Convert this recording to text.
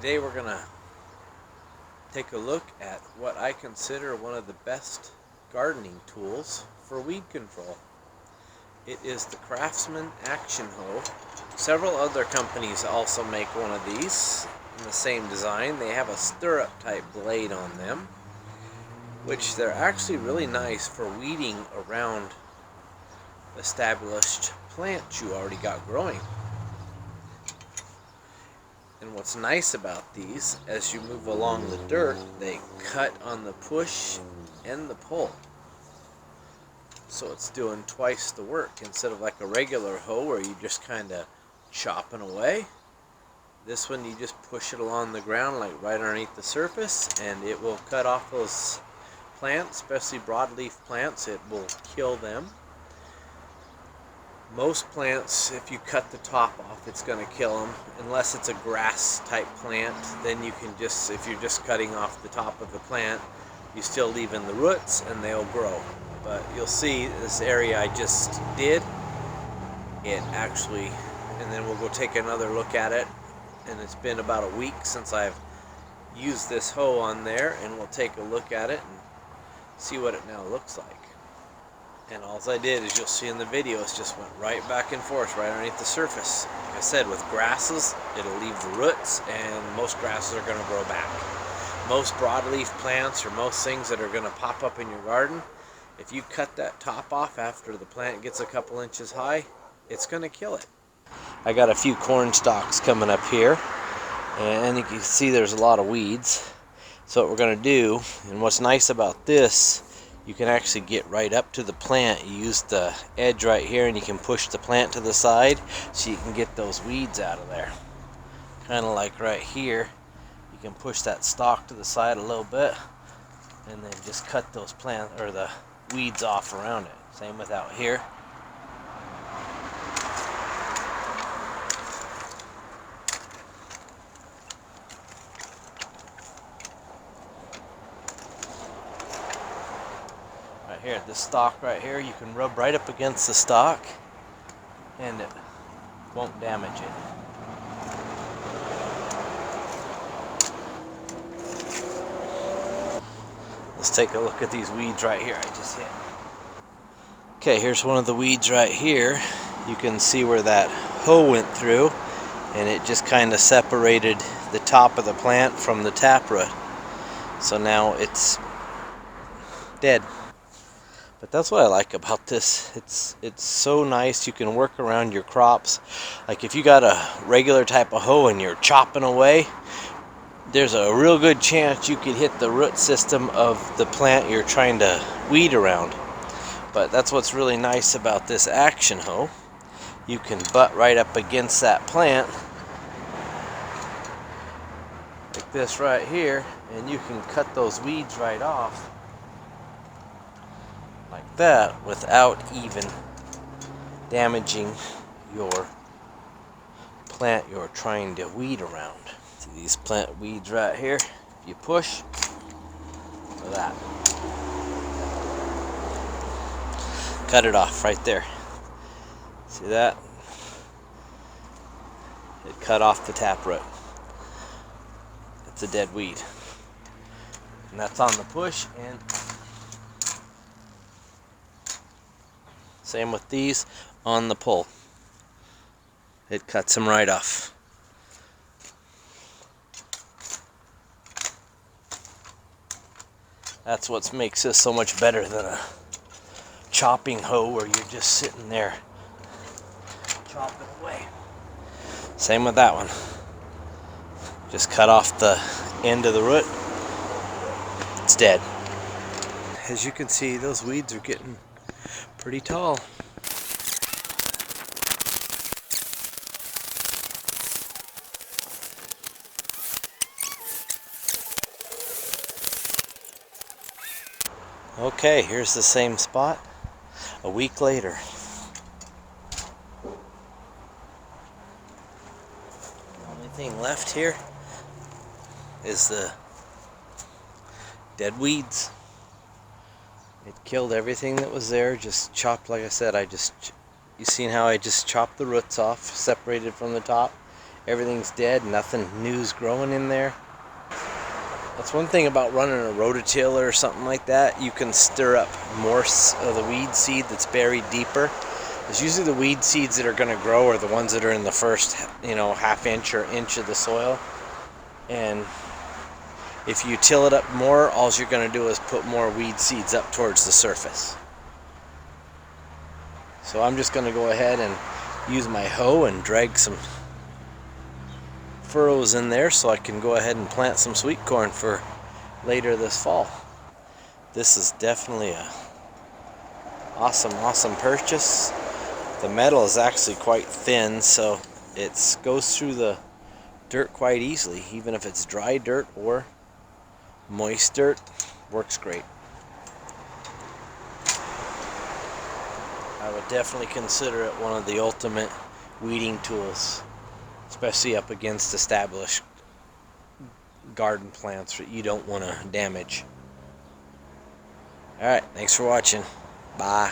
Today we're going to take a look at what I consider one of the best gardening tools for weed control. It is the Craftsman Action Hoe. Several other companies also make one of these in the same design. They have a stirrup type blade on them, which they're actually really nice for weeding around established plants you already got growing. And what's nice about these, as you move along the dirt, they cut on the push and the pull. So it's doing twice the work instead of like a regular hoe where you just kind of chopping away. This one you just push it along the ground like right underneath the surface and it will cut off those plants, especially broadleaf plants. It will kill them. Most plants, if you cut the top off, it's going to kill them. Unless it's a grass type plant, then you can just, if you're just cutting off the top of the plant, you still leave in the roots and they'll grow. But you'll see this area I just did, it actually, and then we'll go take another look at it. And it's been about a week since I've used this hoe on there, and we'll take a look at it and see what it now looks like. And all I did, as you'll see in the videos, just went right back and forth, right underneath the surface. Like I said, with grasses, it'll leave the roots, and most grasses are going to grow back. Most broadleaf plants, or most things that are going to pop up in your garden, if you cut that top off after the plant gets a couple inches high, it's going to kill it. I got a few corn stalks coming up here, and you can see there's a lot of weeds. So what we're going to do, and what's nice about this, you can actually get right up to the plant. You use the edge right here and you can push the plant to the side so you can get those weeds out of there. Kind of like right here, you can push that stalk to the side a little bit and then just cut those plant or the weeds off around it. Same with out here. Here, this stalk right here, you can rub right up against the stalk and it won't damage it. Let's take a look at these weeds right here I just hit. Okay, here's one of the weeds right here. You can see where that hoe went through and it just kind of separated the top of the plant from the taproot. So now it's dead. But that's what I like about this. It's so nice. You can work around your crops. Like if you got a regular type of hoe and you're chopping away, there's a real good chance you could hit the root system of the plant you're trying to weed around. But that's what's really nice about this action hoe. You can butt right up against that plant like this right here, and you can cut those weeds right off like that without even damaging your plant you're trying to weed around. See these plant weeds right here? If you push, look at that. Cut it off right there. See that? It cut off the taproot. It's a dead weed. And that's on the push, and same with these on the pull. It cuts them right off. That's what makes this so much better than a chopping hoe where you're just sitting there chopping away. Same with that one. Just cut off the end of the root. It's dead. As you can see, those weeds are getting pretty tall. Okay, here's the same spot a week later. The only thing left here is the dead weeds. It killed everything that was there, just chopped, like I said, you seen how I just chopped the roots off, separated from the top, everything's dead, nothing new's growing in there. That's one thing about running a rototiller or something like that. You can stir up more of the weed seed that's buried deeper. Because usually the weed seeds that are going to grow are the ones that are in the first, half inch or inch of the soil. And if you till it up more, all you're going to do is put more weed seeds up towards the surface. So I'm just going to go ahead and use my hoe and drag some furrows in there so I can go ahead and plant some sweet corn for later this fall. This is definitely a awesome purchase. The metal is actually quite thin, so it goes through the dirt quite easily, even if it's dry dirt or moist dirt. Works great. I would definitely consider it one of the ultimate weeding tools, especially up against established garden plants that you don't want to damage. Alright, thanks for watching. Bye.